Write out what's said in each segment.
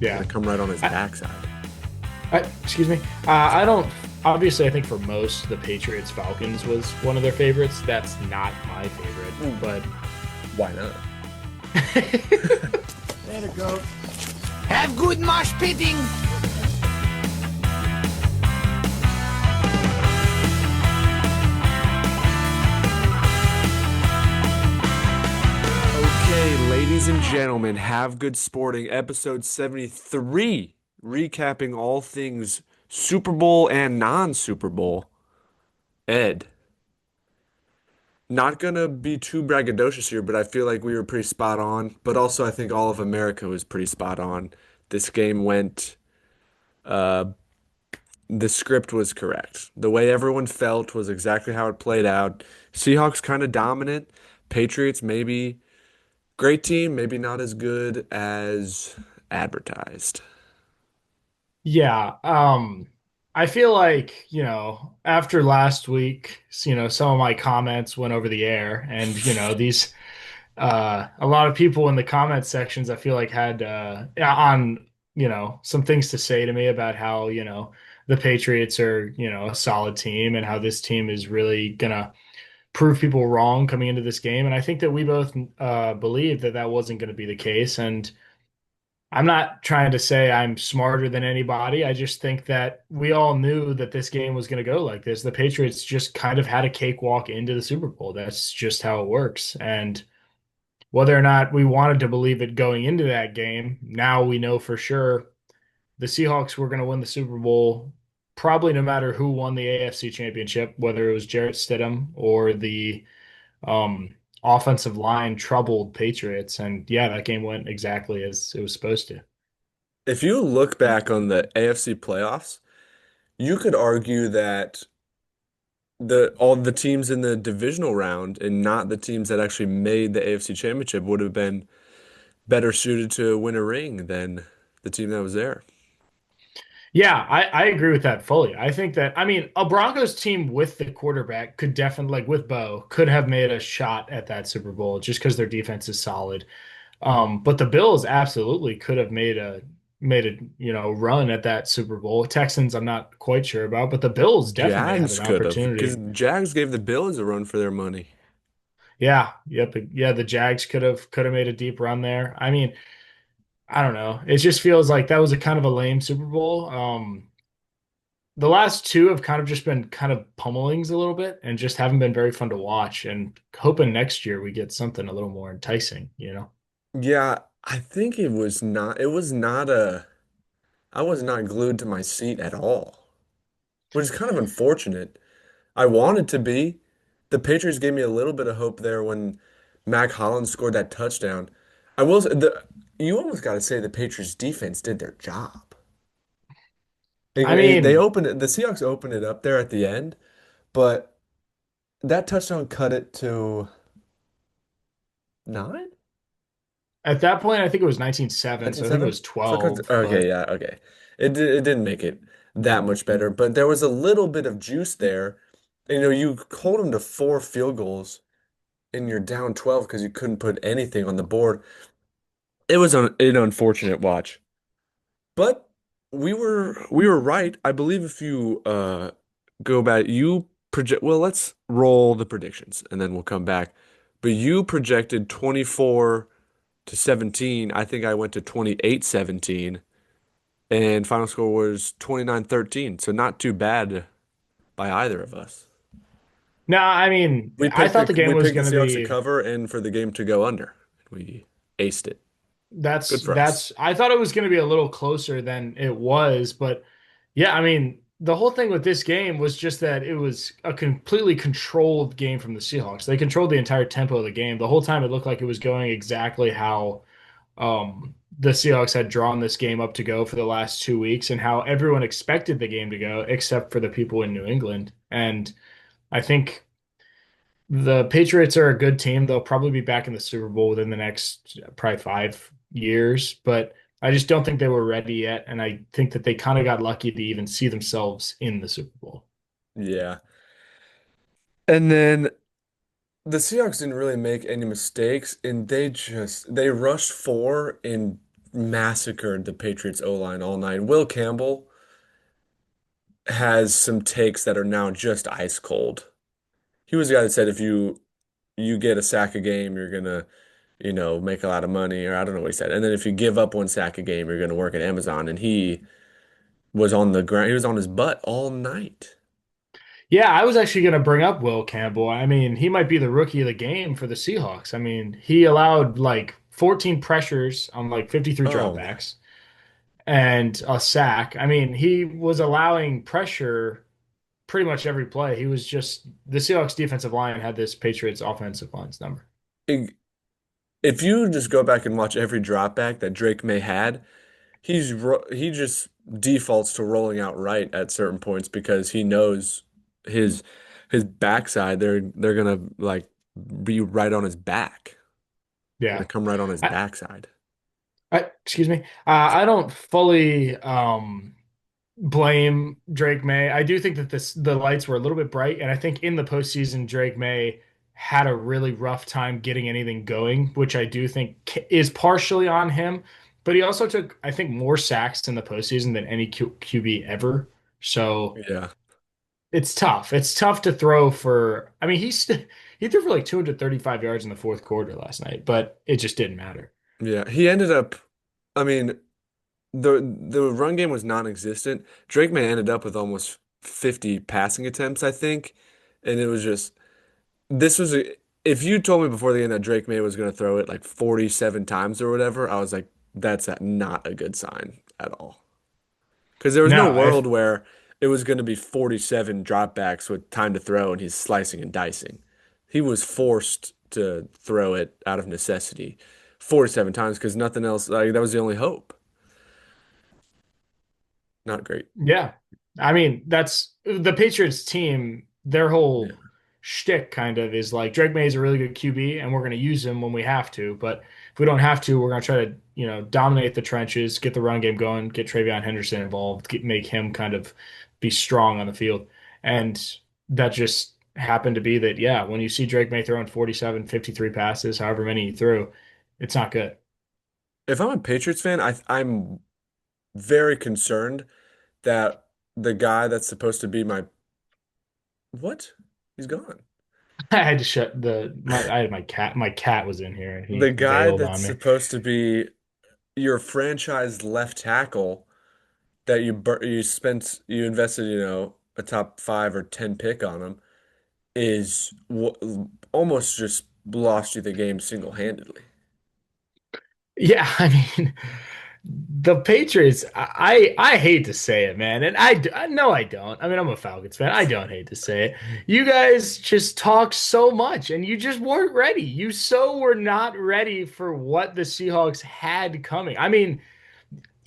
Gonna Yeah. come right on his I, backside. excuse me. I don't. Obviously, I think for most, the Patriots Falcons was one of their favorites. That's not my favorite, Mm, but why not? There to go. Have good mosh pitting. Okay, ladies and gentlemen, Have Good Sporting, episode 73, recapping all things Super Bowl and non-Super Bowl. Ed, not gonna be too braggadocious here, but I feel like we were pretty spot on. But also, I think all of America was pretty spot on. This game went, uh, the script was correct. The way everyone felt was exactly how it played out. Seahawks kind of dominant. Patriots maybe great team, maybe not as good as advertised. yeah. I feel like, after last week, some of my comments went over the air, and these a lot of people in the comment sections I feel like had on some things to say to me about how the Patriots are a solid team, and how this team is really gonna prove people wrong coming into this game. And I think that we both believed that that wasn't going to be the case. And I'm not trying to say I'm smarter than anybody. I just think that we all knew that this game was going to go like this. The Patriots just kind of had a cakewalk into the Super Bowl. That's just how it works. And whether or not we wanted to believe it going into that game, now we know for sure the Seahawks were going to win the Super Bowl, probably no matter who won the AFC Championship, whether it was Jarrett Stidham or the um, offensive line troubled Patriots. And yeah, that game went exactly as it was supposed to. If you look back on the AFC playoffs, you could argue that the all the teams in the divisional round and not the teams that actually made the AFC Championship would have been better suited to win a ring than the team that was there. Yeah, I agree with that fully. I think that, I mean, a Broncos team with the quarterback could definitely, like with Bo, could have made a shot at that Super Bowl just because their defense is solid. But the Bills absolutely could have made a run at that Super Bowl. Texans, I'm not quite sure about, but the Bills definitely had Jags an could have, because opportunity. Jags gave the Bills a run for their money. Yeah, yep, yeah. The Jags could have made a deep run there. I mean, I don't know. It just feels like that was a kind of a lame Super Bowl. The last two have kind of just been kind of pummelings a little bit, and just haven't been very fun to watch. And hoping next year we get something a little more enticing. Yeah, I think it was not I was not glued to my seat at all, which is kind of unfortunate. I wanted to be. The Patriots gave me a little bit of hope there when Mac Hollins scored that touchdown. I will say, you almost got to say the Patriots defense did their job. I They mean, opened it, the Seahawks opened it up there at the end, but that touchdown cut it to 9? at that point, I think it was 19-7, so I think it 19-7? was So it cut 12. okay, But yeah, okay. It didn't make it that much better, but there was a little bit of juice there. You hold them to 4 field goals and you're down 12 because you couldn't put anything on the board. It was an unfortunate watch. But we were right. I believe if you go back, you project well, let's roll the predictions and then we'll come back. But you projected 24-17. I think I went to 28-17 and final score was 29-13. So not too bad by either of us. no, I mean, I thought the game We was picked the going to Seahawks to be. cover and for the game to go under. We aced it. That's Good for us. that's. I thought it was going to be a little closer than it was, but yeah, I mean, the whole thing with this game was just that it was a completely controlled game from the Seahawks. They controlled the entire tempo of the game. The whole time it looked like it was going exactly how the Seahawks had drawn this game up to go for the last 2 weeks, and how everyone expected the game to go, except for the people in New England. And I think the Patriots are a good team. They'll probably be back in the Super Bowl within the next probably 5 years, but I just don't think they were ready yet. And I think that they kind of got lucky to even see themselves in the Super Bowl. Yeah. And then the Seahawks didn't really make any mistakes, and they rushed four in massacred the Patriots O-line all night. Will Campbell has some takes that are now just ice cold. He was the guy that said if you get a sack a game, you're gonna, make a lot of money, or I don't know what he said. And then if you give up one sack a game, you're gonna work at Amazon. And he was on the ground, he was on his butt all night. Yeah, I was actually going to bring up Will Campbell. I mean, he might be the rookie of the game for the Seahawks. I mean, he allowed like 14 pressures on like 53 Oh, dropbacks and a sack. I mean, he was allowing pressure pretty much every play. He was just the Seahawks defensive line had this Patriots offensive line's number. if if you just go back and watch every drop back that Drake May had, he just defaults to rolling out right at certain points because he knows his his backside. They're gonna like be right on his back. They're Yeah. gonna come right on his I, backside. excuse me. I don't fully blame Drake May. I do think that the lights were a little bit bright, and I think in the postseason, Drake May had a really rough time getting anything going, which I do think is partially on him. But he also took, I think, more sacks in the postseason than any QB ever. So Yeah. it's tough. It's tough to throw for. I mean, he threw for like 235 yards in the fourth quarter last night, but it just didn't matter. Yeah. He ended up, I mean, the run game was non-existent. Drake May ended up with almost 50 passing attempts, I think. And it was just this was a if you told me before the game that Drake May was going to throw it like 47 times or whatever, I was like, not a good sign at all. Because there was no No, if world where it was going to be 47 dropbacks with time to throw and he's slicing and dicing. He was forced to throw it out of necessity 47 times because nothing else, like that was the only hope. Not great. Yeah. I mean, that's the Patriots team, their Yeah. whole shtick kind of is like Drake May is a really good QB and we're going to use him when we have to. But if we don't have to, we're going to try to, dominate the trenches, get the run game going, get Travion Henderson involved, make him kind of be strong on the field. And that just happened to be that, yeah, when you see Drake May throwing 47, 53 passes, however many he threw, it's not good. If I'm a Patriots fan, I'm very concerned that the guy that's supposed to be my what? He's gone. I had to shut I had my cat was in here and The he guy bailed that's on me. supposed to be your franchise left tackle that you invested, a top 5 or 10 pick on him is almost just lost you the game single-handedly. Yeah, I mean, the Patriots, I hate to say it, man, and I know I don't. I mean, I'm a Falcons fan. I don't hate to say it. You guys just talk so much, and you just weren't ready. You so were not ready for what the Seahawks had coming. I mean,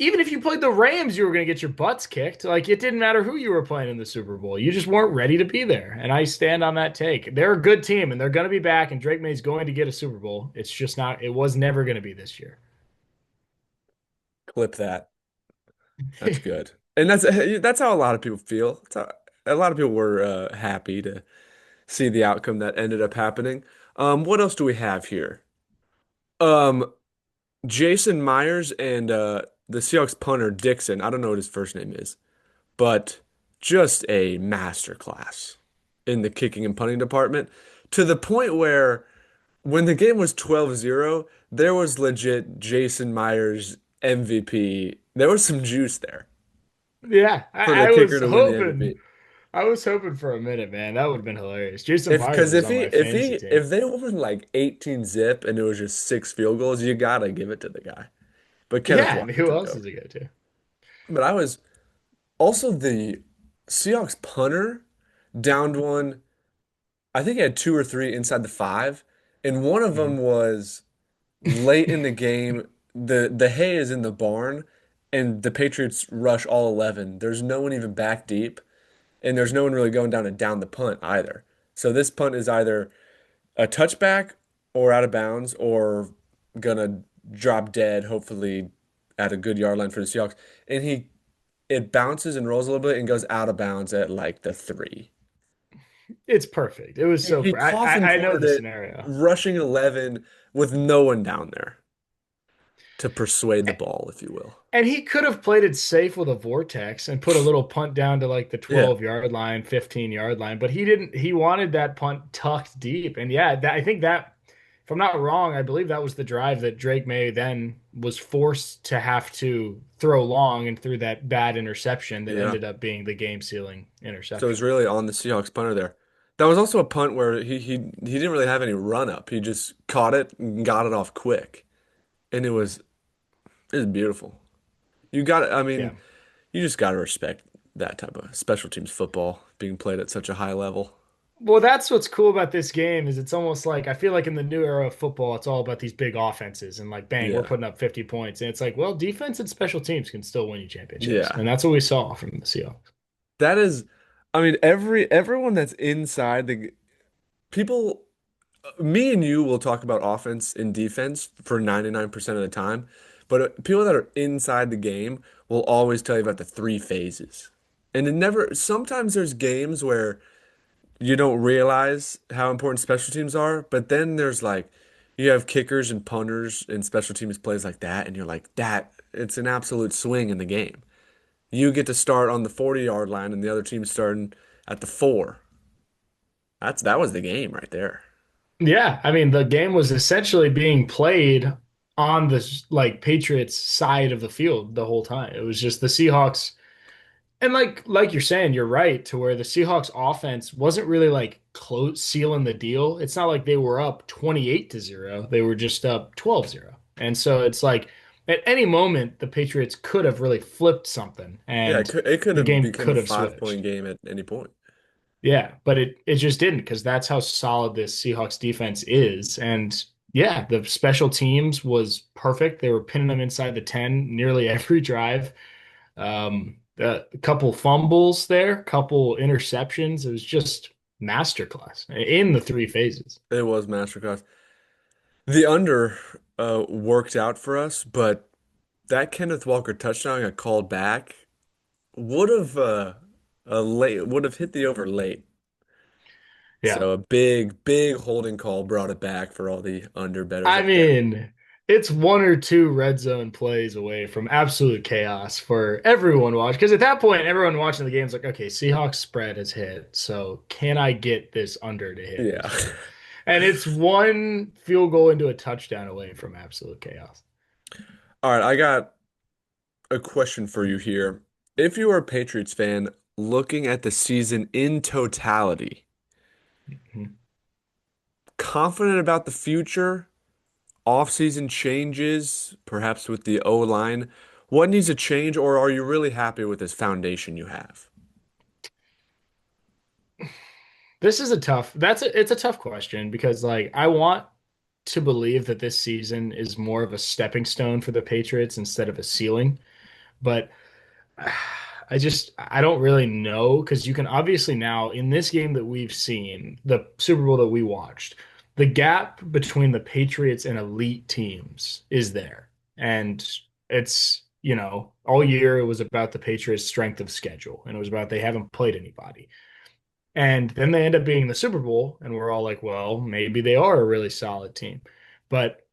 even if you played the Rams, you were going to get your butts kicked. Like it didn't matter who you were playing in the Super Bowl. You just weren't ready to be there. And I stand on that take. They're a good team, and they're going to be back, and Drake May's going to get a Super Bowl. It's just not. It was never going to be this year. Clip that. That's good. And that's how a lot of people feel. That's how, a lot of people were happy to see the outcome that ended up happening. What else do we have here? Um, Jason Myers and the Seahawks punter Dixon. I don't know what his first name is, but just a masterclass in the kicking and punting department to the point where when the game was 12-0, there was legit Jason Myers MVP. There was some juice there Yeah, for the I kicker was to win the hoping. MVP. I was hoping for a minute, man. That would have been hilarious. Jason If Myers because was on my fantasy team. if they won like 18 zip and it was just 6 field goals, you gotta give it to the guy. But Kenneth Yeah, and Walker who took else over. does he go to? But I was also the Seahawks punter downed one. I think he had 2 or 3 inside the 5, and one of them Mhm. was late in the game. The hay is in the barn, and the Patriots rush all 11. There's no one even back deep, and there's no one really going down and down the punt either. So this punt is either a touchback or out of bounds or gonna drop dead, hopefully at a good yard line for the Seahawks. And it bounces and rolls a little bit and goes out of bounds at like the 3. It's perfect. It was so. He coffin I know cornered the it, scenario. rushing 11 with no one down there. to persuade the ball, if you will. And he could have played it safe with a vortex and put a little punt down to like the Yeah. 12-yard line, 15-yard line, but he didn't. He wanted that punt tucked deep. And yeah, I think that, if I'm not wrong, I believe that was the drive that Drake May then was forced to have to throw long and threw that bad interception that Yeah. ended up being the game-sealing So it was interception. really on the Seahawks punter there. That was also a punt where he didn't really have any run up. He just caught it and got it off quick. And it was beautiful. You got I Yeah. mean, you just got to respect that type of special teams football being played at such a high level. Well, that's what's cool about this game is it's almost like I feel like in the new era of football, it's all about these big offenses and like bang, we're Yeah. putting up 50 points. And it's like, well, defense and special teams can still win you championships. Yeah. And that's what we saw from the Seahawks. That is I mean everyone that's inside the people me and you will talk about offense and defense for 99% of the time, but people that are inside the game will always tell you about the three phases. And it never, sometimes there's games where you don't realize how important special teams are, but then there's like, you have kickers and punters and special teams plays like that, and you're like, it's an absolute swing in the game. You get to start on the 40-yard line, and the other team's starting at the four. That was the game right there. Yeah, I mean, the game was essentially being played on the like Patriots side of the field the whole time. It was just the Seahawks. And like you're saying, you're right to where the Seahawks offense wasn't really like close sealing the deal. It's not like they were up 28-0. They were just up 12-0. And so it's like at any moment the Patriots could have really flipped something Yeah, and it could the have game become a could have 5 point switched. game at any point. Yeah, but it just didn't because that's how solid this Seahawks defense is. And yeah, the special teams was perfect. They were pinning them inside the 10 nearly every drive. A couple fumbles there, couple interceptions. It was just masterclass in the three phases. It was masterclass. The under worked out for us, but that Kenneth Walker touchdown got called back would have a late would have hit the over late. Yeah. So a big holding call brought it back for all the under bettors I out there. mean, it's one or two red zone plays away from absolute chaos for everyone watch. Because at that point, everyone watching the game is like, okay, Seahawks spread has hit. So can I get this under to hit Yeah. this year? And it's one field goal into a touchdown away from absolute chaos. All right, I got a question for you here. If you are a Patriots fan looking at the season in totality, Mhm. confident about the future, off-season changes, perhaps with the O-line, what needs to change, or are you really happy with this foundation you have? This is a tough, it's a tough question because like I want to believe that this season is more of a stepping stone for the Patriots instead of a ceiling. But I don't really know because you can obviously now in this game that we've seen, the Super Bowl that we watched, the gap between the Patriots and elite teams is there. And it's, all year it was about the Patriots' strength of schedule and it was about they haven't played anybody. And then they end up being in the Super Bowl and we're all like, well, maybe they are a really solid team. But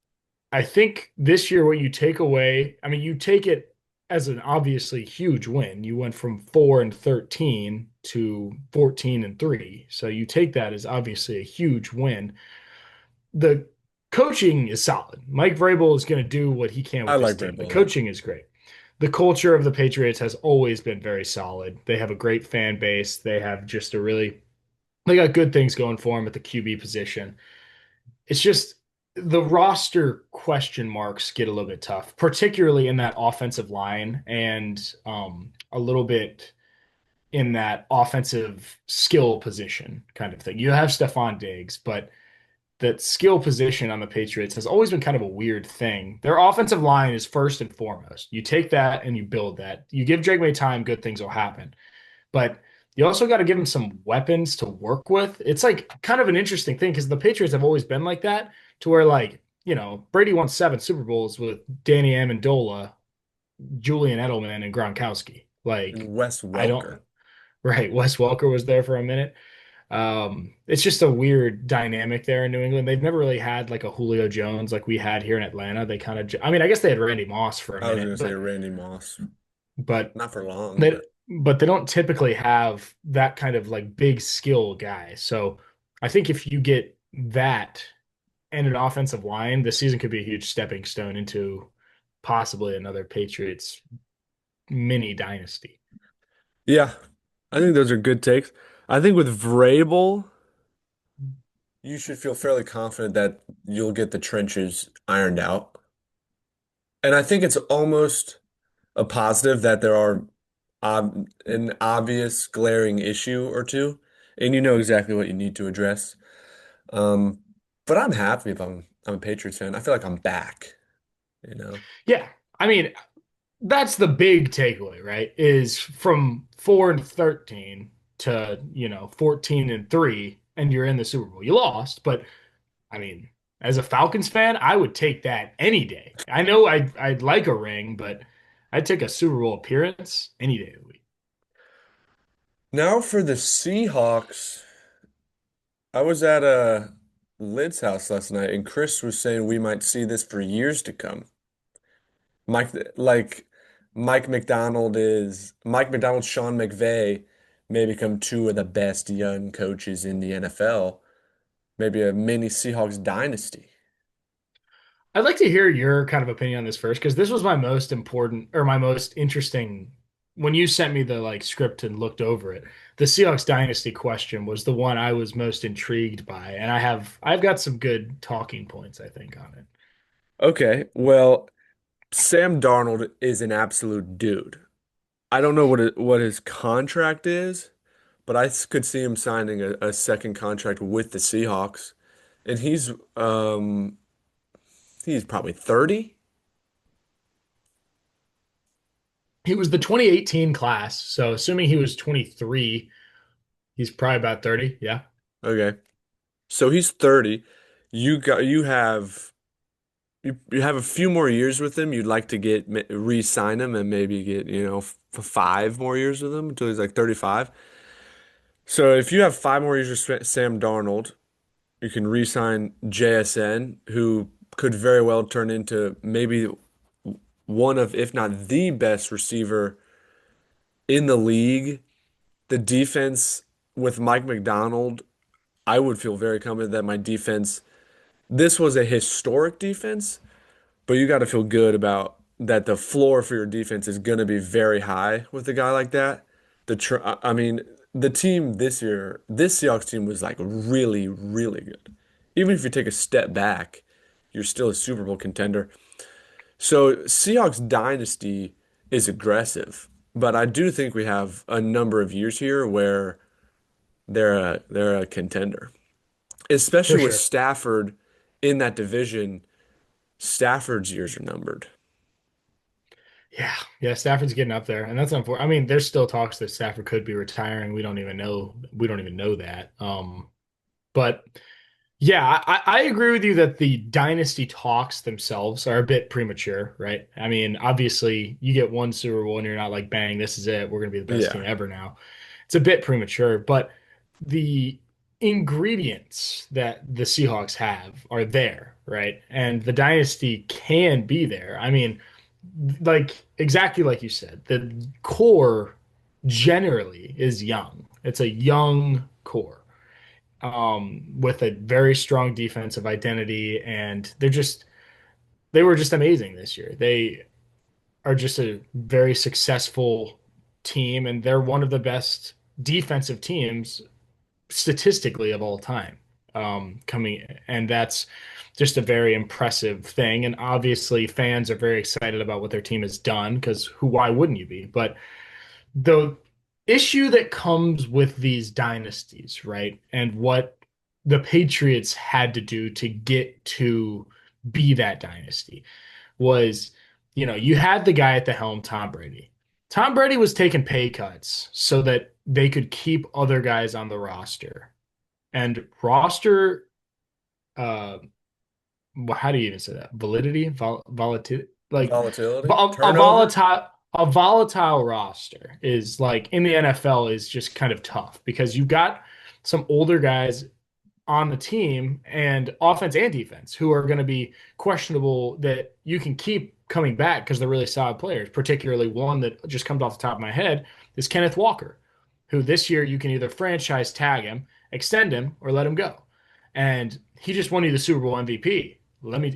I think this year, what you take away, I mean, you take it as an obviously huge win. You went from 4-13 to 14-3. So you take that as obviously a huge win. The coaching is solid. Mike Vrabel is going to do what he can I with this like team. The Brable a lot. coaching is great. The culture of the Patriots has always been very solid. They have a great fan base. They have just they got good things going for them at the QB position. It's just the roster question marks get a little bit tough, particularly in that offensive line and a little bit in that offensive skill position kind of thing. You have Stephon Diggs, but that skill position on the Patriots has always been kind of a weird thing. Their offensive line is first and foremost. You take that and you build that. You give Drake May time, good things will happen. But you also got to give him some weapons to work with. It's like kind of an interesting thing because the Patriots have always been like that, to where like, Brady won 7 Super Bowls with Danny Amendola, Julian Edelman, and Gronkowski. Like, And Wes I don't, Welker. right. Wes Welker was there for a minute. It's just a weird dynamic there in New England. They've never really had like a Julio Jones like we had here in Atlanta. They kind of, I mean, I guess they had Randy Moss for a I was minute, gonna say Randy Moss, but not for long, they but but they don't typically have that kind of like big skill guy. So I think if you get that and an offensive line, the season could be a huge stepping stone into possibly another Patriots mini dynasty. yeah, I think those are good takes. I think with Vrabel, you should feel fairly confident that you'll get the trenches ironed out. And I think it's almost a positive that there are an obvious glaring issue or two, and you know exactly what you need to address. Um, but I'm happy if I'm a Patriots fan. I feel like I'm back, you know. Yeah. I mean, that's the big takeaway, right? Is from 4-13 to, 14-3, and you're in the Super Bowl. You lost, but I mean, as a Falcons fan, I would take that any day. I know I'd like a ring, but I'd take a Super Bowl appearance any day of the week. Now for the Seahawks, I was at Lid's house last night, and Chris was saying we might see this for years to come. Mike, like Mike McDonald, Sean McVay may become two of the best young coaches in the NFL. Maybe a mini Seahawks dynasty. I'd like to hear your kind of opinion on this first, because this was my most important or my most interesting when you sent me the like script and looked over it. The Seahawks dynasty question was the one I was most intrigued by, and I've got some good talking points, I think, on it. Okay, well, Sam Darnold is an absolute dude. I don't know what his contract is, but could see him signing a second contract with the Seahawks, and he's probably 30. He was the 2018 class, so assuming he was 23, he's probably about 30. Yeah. Okay, so he's 30. You have a few more years with him. You'd like to re-sign him and maybe get, 5 more years with him until he's like 35. So if you have 5 more years with Sam Darnold, you can re-sign JSN, who could very well turn into maybe one of, if not the best receiver in the league. The defense with Mike McDonald, I would feel very confident that my defense, this was a historic defense, but you got to feel good about that the floor for your defense is going to be very high with a guy like that. I mean, the team this year, this Seahawks team was like really, really good. Even if you take a step back, you're still a Super Bowl contender. So Seahawks dynasty is aggressive, but I do think we have a number of years here where they're a contender, For especially with sure. Stafford in that division. Stafford's years are numbered. Yeah, yeah, Stafford's getting up there, and that's unfortunate. I mean, there's still talks that Stafford could be retiring. We don't even know. We don't even know that. But yeah, I agree with you that the dynasty talks themselves are a bit premature, right? I mean, obviously, you get one Super Bowl and you're not like, bang, this is it. We're going to be the best team Yeah. ever now. It's a bit premature, but the ingredients that the Seahawks have are there, right? And the dynasty can be there. I mean, like exactly like you said, the core generally is young. It's a young core with a very strong defensive identity, and they were just amazing this year. They are just a very successful team, and they're one of the best defensive teams statistically of all time. Coming and that's just a very impressive thing. And obviously, fans are very excited about what their team has done because why wouldn't you be? But the issue that comes with these dynasties, right? And what the Patriots had to do to get to be that dynasty was, you had the guy at the helm, Tom Brady. Tom Brady was taking pay cuts so that they could keep other guys on the roster. And roster, uh, how do you even say that? Validity, volatility, like Volatility, a turnover. volatile roster is like in the NFL is just kind of tough because you got some older guys on the team and offense and defense who are going to be questionable that you can keep coming back because they're really solid players. Particularly one that just comes off the top of my head is Kenneth Walker, who this year you can either franchise tag him, extend him, or let him go. And he just won you the Super Bowl MVP.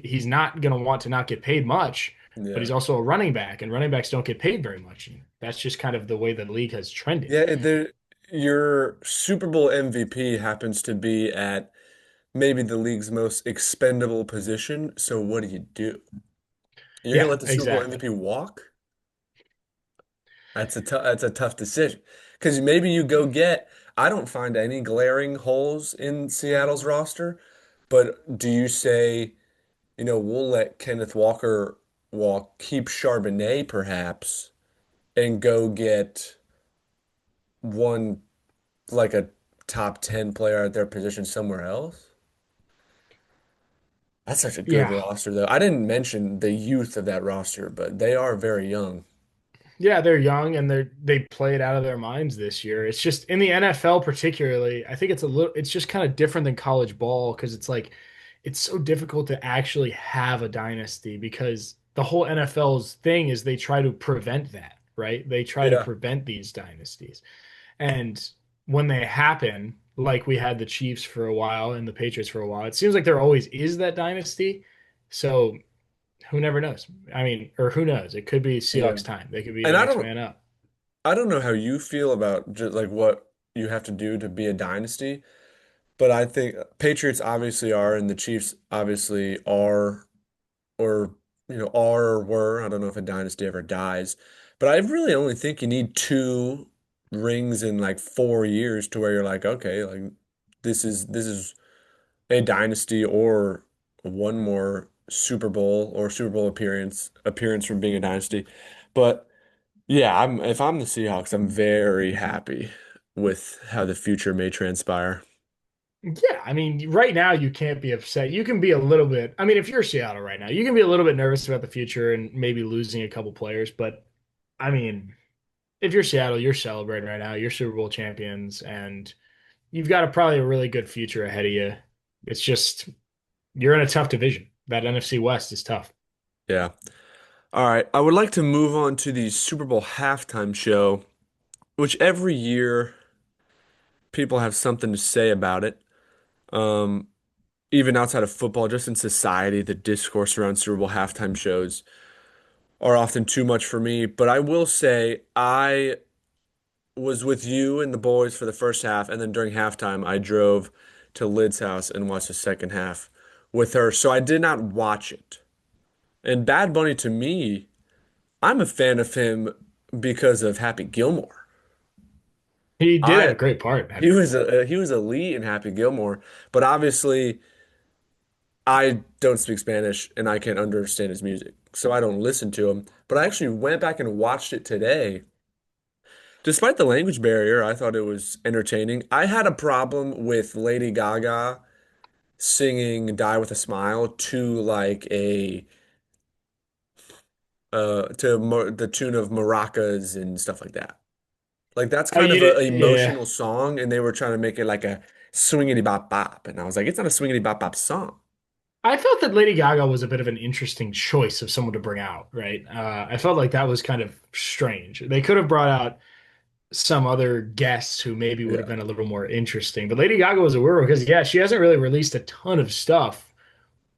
He's not going to want to not get paid much, but Yeah. he's also a running back, and running backs don't get paid very much. And that's just kind of the way the league has trended. Yeah, your Super Bowl MVP happens to be at maybe the league's most expendable position. So what do you do? You're gonna Yeah, let the Super Bowl exactly. MVP walk? That's a tough decision. Because maybe you go get, I don't find any glaring holes in Seattle's roster, but do you say, we'll let Kenneth Walker walk, keep Charbonnet perhaps, and go get one like a top 10 player at their position somewhere else? That's such a good Yeah. roster, though. I didn't mention the youth of that roster, but they are very young. Yeah, they're young and they play it out of their minds this year. It's just in the NFL particularly, I think it's just kind of different than college ball because it's like it's so difficult to actually have a dynasty because the whole NFL's thing is they try to prevent that, right? They try to Yeah. prevent these dynasties. And when they happen, like we had the Chiefs for a while and the Patriots for a while, it seems like there always is that dynasty. So who never knows? I mean, or who knows? It could be Yeah. Seahawks time. They could be the And I next don't man up. I don't know how you feel about just like what you have to do to be a dynasty, but I think Patriots obviously are and the Chiefs obviously are or are or were. I don't know if a dynasty ever dies, but I really only think you need two rings in like 4 years to where you're like, okay, like this is a dynasty or one more Super Bowl or Super Bowl appearance from being a dynasty. But yeah, if I'm the Seahawks, I'm very happy with how the future may transpire. Yeah, I mean, right now you can't be upset. You can be a little bit. I mean, if you're Seattle right now, you can be a little bit nervous about the future and maybe losing a couple players. But I mean, if you're Seattle, you're celebrating right now. You're Super Bowl champions, and you've got probably a really good future ahead of you. It's just you're in a tough division. That NFC West is tough. Yeah. All right. I would like to move on to the Super Bowl halftime show, which every year people have something to say about it. Um, Even outside of football, just in society, the discourse around Super Bowl halftime shows are often too much for me. But I will say, I was with you and the boys for the first half, and then during halftime, I drove to Lid's house and watched the second half with her. So I did not watch it. And Bad Bunny, to me, I'm a fan of him because of Happy Gilmore. He did have I a great part. he was elite in Happy Gilmore, but obviously I don't speak Spanish and I can't understand his music, so I don't listen to him. But I actually went back and watched it today. Despite the language barrier, I thought it was entertaining. I had a problem with Lady Gaga singing Die with a Smile to like a the tune of maracas and stuff like that. Like that's Oh, kind you of a did, yeah. emotional song, and they were trying to make it like a swingity bop bop, and I was like, it's not a swingity bop bop song. I felt that Lady Gaga was a bit of an interesting choice of someone to bring out, right? I felt like that was kind of strange. They could have brought out some other guests who maybe would have Yeah, been a little more interesting. But Lady Gaga was a weird because yeah, she hasn't really released a ton of stuff,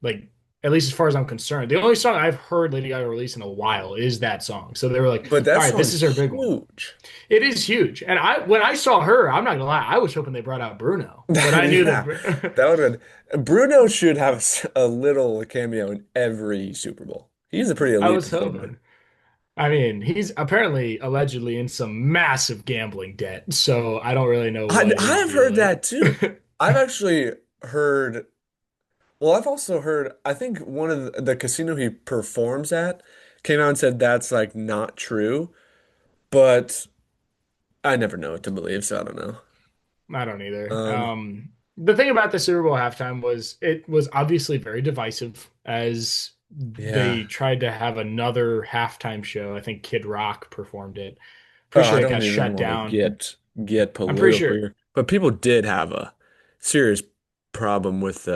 like at least as far as I'm concerned. The only song I've heard Lady Gaga release in a while is that song. So they were like, but that all right, this is song's her big one. huge. It is huge. And I when I saw her, I'm not gonna lie, I was hoping they brought out Bruno. But I knew Yeah, that that would have been. Bruno should have a little cameo in every Super Bowl. He's a pretty I elite was performer. hoping. I mean, he's apparently allegedly in some massive gambling debt, so I don't really know I what his I've deal heard is. that too. I've actually heard. Well, I've also heard. I think one of the casino he performs at came out and said that's like not true, but I never know what to believe, so I don't know. I don't either. Um, The thing about the Super Bowl halftime was it was obviously very divisive as yeah. they tried to have another halftime show. I think Kid Rock performed it. Oh, Pretty I sure it don't got even shut want to down. get I'm pretty political sure here. But people did have a serious problem with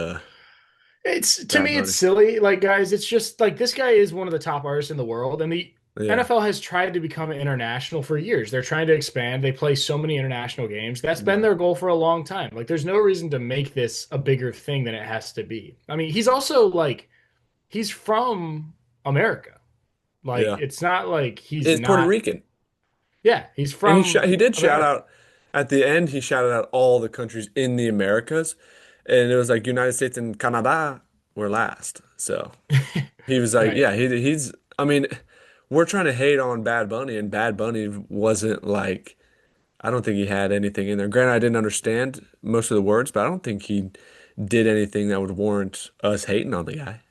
It's to Bad me, it's Bunny. silly. Like, guys, it's just like this guy is one of the top artists in the world, and the Yeah, NFL has tried to become international for years. They're trying to expand. They play so many international games. That's been yeah, their goal for a long time. Like, there's no reason to make this a bigger thing than it has to be. I mean, he's also like he's from America. Like, yeah. it's not like he's It's Puerto not. Rican. Yeah, he's And from he did shout America. out at the end, he shouted out all the countries in the Americas. And it was like United States and Canada were last. So he was like, Right. yeah, he's I mean, we're trying to hate on Bad Bunny, and Bad Bunny wasn't like I don't think he had anything in there. Granted, I didn't understand most of the words, but I don't think he did anything that would warrant us hating on the guy.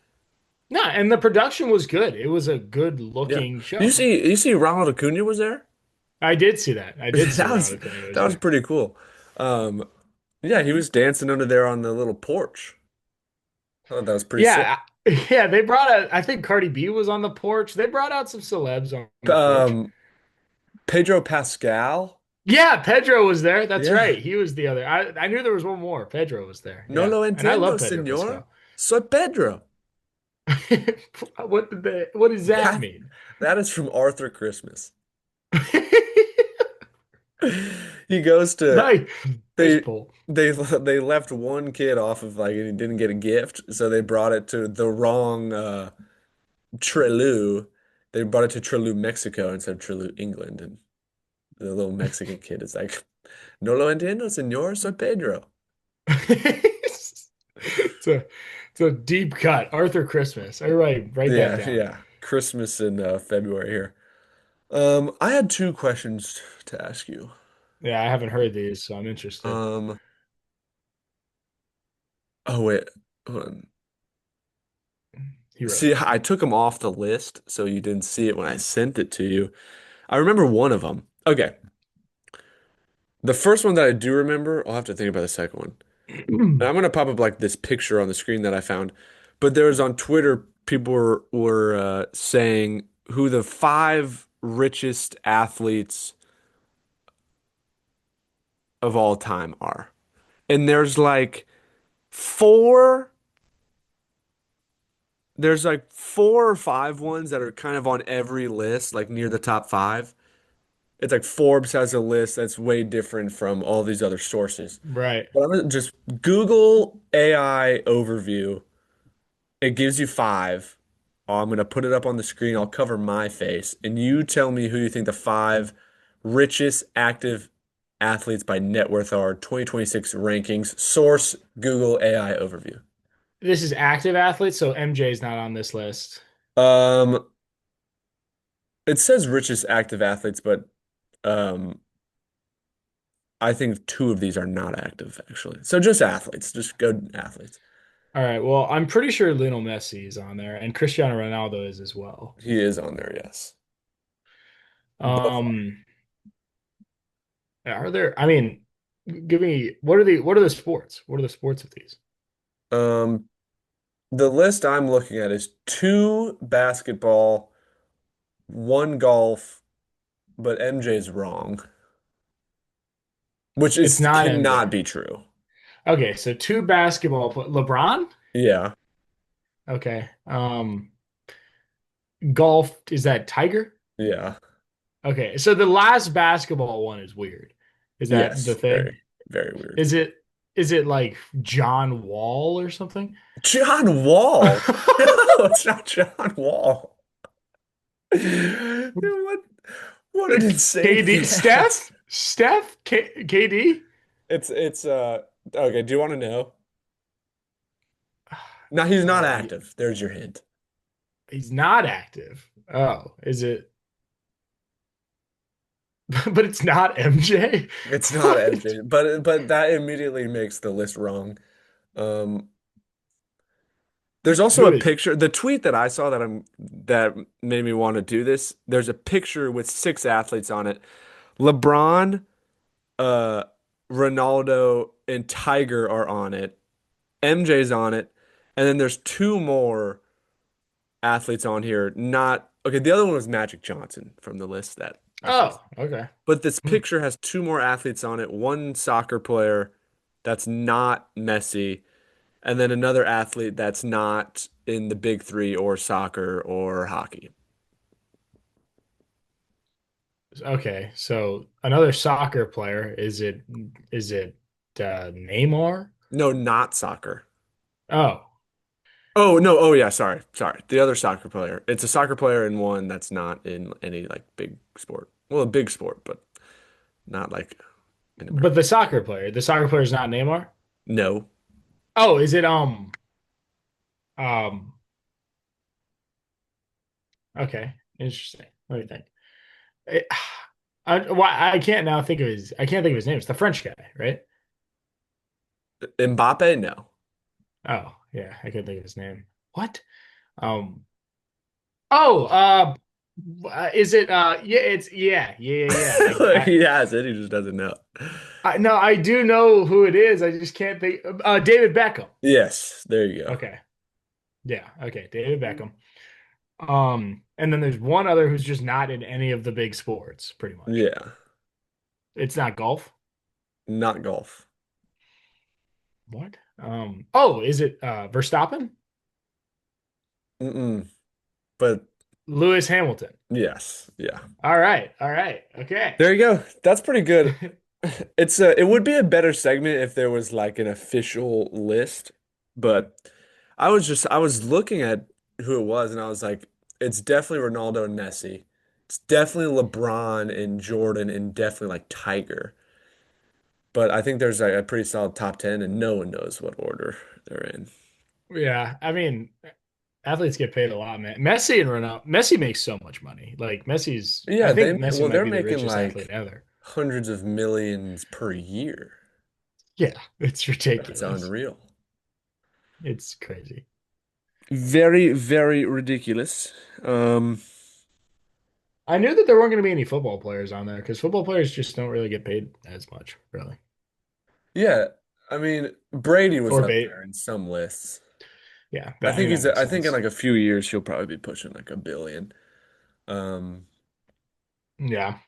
No, and the production was good. It was a good Yeah. looking You show. see Ronald Acuña was there? I did see that. I did see That was Ronald Acuña was that was there. pretty cool. Um, yeah, he was dancing under there on the little porch. I thought that was pretty sick. Yeah, yeah, they brought out, I think Cardi B was on the porch. They brought out some celebs on the porch. Um, Pedro Pascal. Yeah, Pedro was there. That's Yeah. right. He was the other. I knew there was one more. Pedro was there. No Yeah. lo And I entiendo, love Pedro señor. Pascal. Soy Pedro. What does that That mean? that is from Arthur Christmas. He goes to Nice. Nice they pull. they left one kid off of like and he didn't get a gift, so they brought it to the wrong Trelew. They brought it to Trelew, Mexico instead of Trelew, England, and the little Mexican kid is like, "No lo entiendo, señor, soy Pedro." It's a it's a deep cut. Arthur Christmas. All right, write that Yeah, down. yeah. Christmas in February here. I had two questions to ask you. Yeah, I haven't heard these, so I'm interested. Um, oh wait, hold on. He wrote See, them. I took them off the list, so you didn't see it when I sent it to you. I remember one of them. Okay, the first one that I do remember, I'll have to think about the second one. And I'm gonna pop up like this picture on the screen that I found, but there was on Twitter, people were saying who the five richest athletes of all time are. And four, there's like four or five ones that are kind of on every list, like near the top five. It's like Forbes has a list that's way different from all these other sources. Right. But I'm gonna just Google AI overview. It gives you five. I'm gonna put it up on the screen. I'll cover my face, and you tell me who you think the five richest active athletes by net worth are. 2026 rankings. Source Google AI overview. This is active athletes, so MJ's not on this list. Um, it says richest active athletes, but um, I think two of these are not active actually. So just athletes. Just go athletes. All right. Well, I'm pretty sure Lionel Messi is on there, and Cristiano Ronaldo is as well. He is on there, yes. Both Um, are there? I mean, give me what are the sports? What are the sports of these? are. The list I'm looking at is two basketball, one golf, but MJ's wrong, which It's is not cannot MJ. be true. Okay, so two basketball. LeBron. Yeah, Okay. Golf is that Tiger? yeah, Okay, so the last basketball one is weird. Is that the yes, thing? very, very weird. Is it is it like John Wall or something? John Wall. No, it's not John Wall. Dude, what an insane KD, guess. KD. It's okay, do you want to know? No, he's not Uh, active. There's your hint. he's not active. Oh, is it? But it's not MJ. It's not What? MJ, but that immediately makes the list wrong. Um, there's also Who a is? picture. The tweet that I saw that made me want to do this. There's a picture with six athletes on it. LeBron, uh, Ronaldo, and Tiger are on it. MJ's on it, and then there's two more athletes on here. Not okay. The other one was Magic Johnson from the list that I should say. Oh, okay. But this Hmm. picture has two more athletes on it. One soccer player that's not Messi, and then another athlete that's not in the big three or soccer or hockey. Okay, so another soccer player. Is it Neymar? No, not soccer. Oh, Oh no, oh yeah, sorry. Sorry. The other soccer player. It's a soccer player and one that's not in any like big sport. Well, a big sport, but not like in but America. the soccer player. The soccer player is not Neymar. No. Oh, is it um okay, interesting. Let me think. It- I can't now think of his. I can't think of his name. It's the French guy, right? Mbappe? No. Oh, yeah, I can't think of his name. What? Um. Oh, is it? Yeah, it's yeah. He has it, he just doesn't know. No, I do know who it is. I just can't think. David Beckham. Yes, there you go. Okay, yeah, okay, David Beckham. And then there's one other who's just not in any of the big sports, pretty much. Yeah, It's not golf. not golf. What? Oh, is it Verstappen? Mm-mm. But Lewis Hamilton. yes, yeah. All right, okay. There you go. That's pretty good. It would be a better segment if there was like an official list, but I was looking at who it was and I was like, it's definitely Ronaldo and Messi. It's definitely LeBron and Jordan and definitely like Tiger. But I think there's like a pretty solid top 10 and no one knows what order they're in. Yeah, I mean, athletes get paid a lot, man. Messi and Ronaldo. Messi makes so much money. Like Messi's, I Yeah, think Messi might they're be the making richest athlete like ever. hundreds of millions per year. Yeah, it's That's ridiculous. unreal. It's crazy. Very, very ridiculous. Um, I knew that there weren't going to be any football players on there because football players just don't really get paid as much, really. yeah, I mean, Brady was Or up bait. there in some lists. Yeah, I mean that makes I think in sense. like a few years he'll probably be pushing like a billion. Um, Yeah.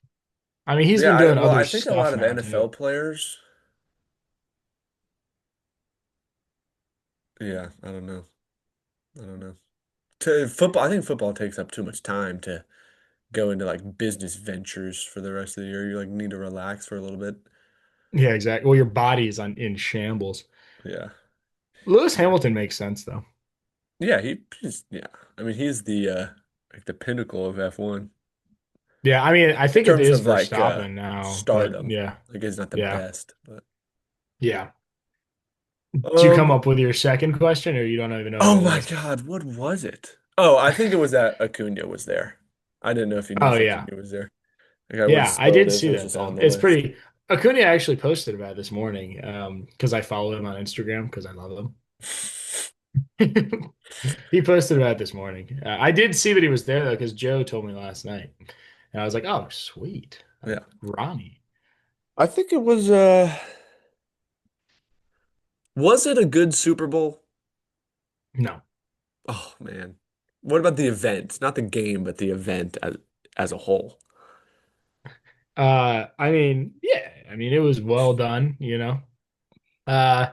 I mean, he's yeah, been doing well, other I think a lot stuff of now NFL too. players, yeah, I don't know. I don't know. To football, I think football takes up too much time to go into like business ventures for the rest of the year. You like need to relax for a little bit. Yeah, exactly. Well, your body is in shambles. Yeah. Lewis Hamilton makes sense though. Yeah, he's yeah. I mean, he's the like the pinnacle of F1 Yeah, I mean, I in think it terms is of like Verstappen now, but stardom. yeah, Like he's not the yeah, best, but yeah. Do you come um up with your second question, or you don't even know oh what it my was? God, what was it? Oh, I think it was that Acuna was there. I didn't know if you knew Oh if yeah, Acuna was there. Like I wouldn't yeah. I spell it did if see it was that just on though. the It's list. pretty. Acuna actually posted about it this morning, because I follow him on Instagram because I love him. He posted about it this morning. I did see that he was there though, because Joe told me last night, and I was like, "Oh, sweet, Yeah. Ronnie." I think it was it a good Super Bowl? No, Oh man. What about the event? Not the game, but the event as a whole. I mean, yeah, I mean, it was well done. Uh,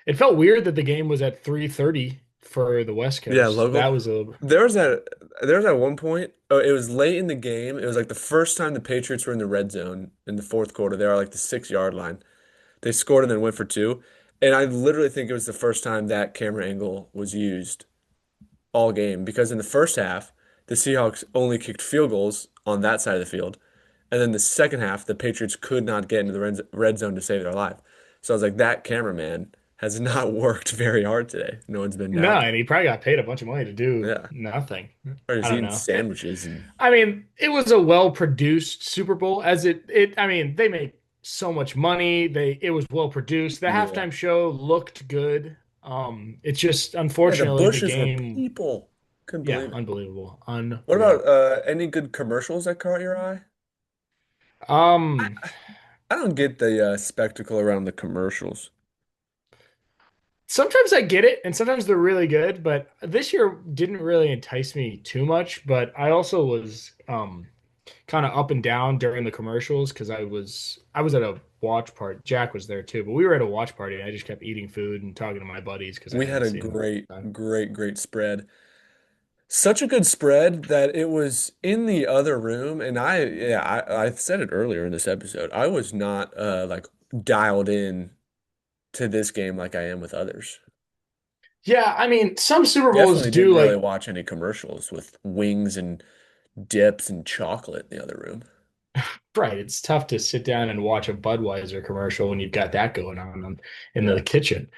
it felt weird that the game was at 3:30 for the West Yeah, Coast. That local. was a little, There was that there was at one point, oh, it was late in the game. It was like the first time the Patriots were in the red zone in the fourth quarter. They were like the 6 yard line. They scored and then went for two. And I literally think it was the first time that camera angle was used all game because in the first half, the Seahawks only kicked field goals on that side of the field. And then the second half, the Patriots could not get into the red zone to save their life. So I was like, that cameraman has not worked very hard today. No one's been no, out and he probably got paid a bunch of money to do there. Yeah. nothing. Or I he's don't eating know. sandwiches and I mean, it was a well-produced Super Bowl as I mean, they make so much money. It was well produced. The yeah. halftime show looked good. It's just Yeah, the unfortunately the bushes were game, people. Couldn't yeah, believe it. unbelievable. What about Unbelievable. any good commercials that caught your eye? Um, I don't get the spectacle around the commercials. Sometimes I get it, and sometimes they're really good, but this year didn't really entice me too much. But I also was kind of up and down during the commercials because I was at a watch party. Jack was there too, but we were at a watch party and I just kept eating food and talking to my buddies because I We had hadn't a seen them in great, a long time. great spread. Such a good spread that it was in the other room, and I said it earlier in this episode. I was not like dialed in to this game like I am with others. Yeah, I mean, some Super Bowls Definitely didn't do really like watch any commercials with wings and dips and chocolate in the other room. right. It's tough to sit down and watch a Budweiser commercial when you've got that going on in the Yeah. kitchen.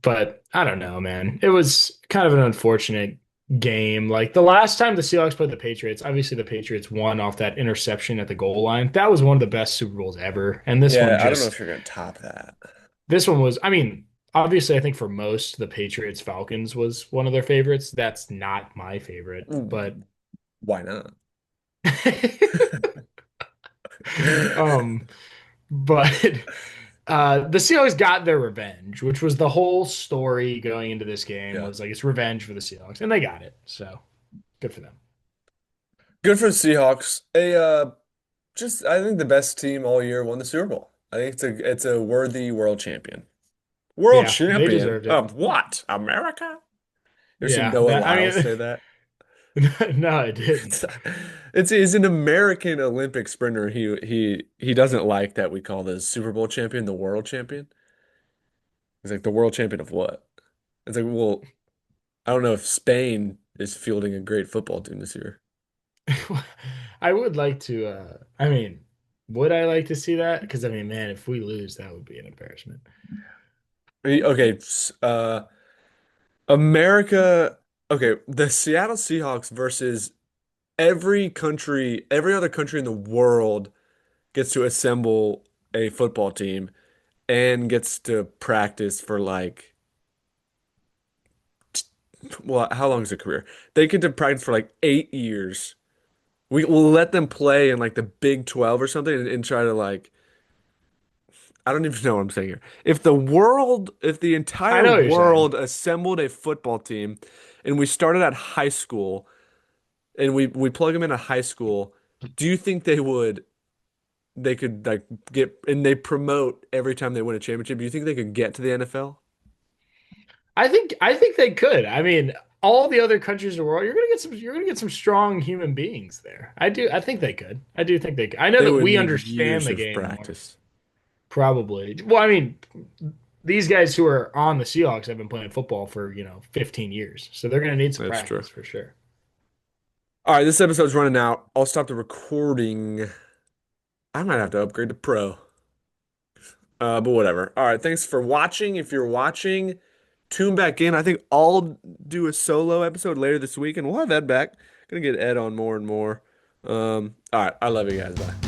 But I don't know, man. It was kind of an unfortunate game. Like the last time the Seahawks played the Patriots, obviously the Patriots won off that interception at the goal line. That was one of the best Super Bowls ever. And Yeah, I don't know if you're gonna top that. this one was, I mean, obviously I think for most the Patriots Falcons was one of their favorites. That's not my favorite, but Mm, why not? um but the Seahawks got their revenge, which was the whole story going into this game Yeah. was like it's revenge for the Seahawks, and they got it. So good for them. Good for the Seahawks. Just I think the best team all year won the Super Bowl. I think it's a worthy world champion. World Yeah, they champion deserved it. of what? America? You ever seen Yeah, Noah that I Lyles mean, say that? no, it didn't. It's, he's an American Olympic sprinter. He doesn't like that we call the Super Bowl champion the world champion. He's like the world champion of what? It's like, well, I don't know if Spain is fielding a great football team this year. I would like to. I mean, would I like to see that? Because I mean, man, if we lose, that would be an embarrassment. Okay, America. Okay, the Seattle Seahawks versus every other country in the world gets to assemble a football team and gets to practice for like, well, how long is a career? They get to practice for like 8 years. Will let them play in like the Big 12 or something and try to like, I don't even know what I'm saying here. If the I entire know what you're saying. world assembled a football team and we started at high school and we plug them into high school, do you think they could like get and they promote every time they win a championship? Do you think they could get to the NFL? I think they could. I mean, all the other countries in the world, you're gonna get some strong human beings there. I think they could. I do think they could. I know They that would we need understand years the of game more. practice. Probably. Well, I mean, these guys who are on the Seahawks have been playing football for, 15 years. So they're gonna need some That's true. practice for sure. All right, this episode's running out. I'll stop the recording. I might have to upgrade to Pro. But whatever. All right, thanks for watching. If you're watching, tune back in. I think I'll do a solo episode later this week, and we'll have Ed back. Gonna get Ed on more and more. All right, I love you guys. Bye.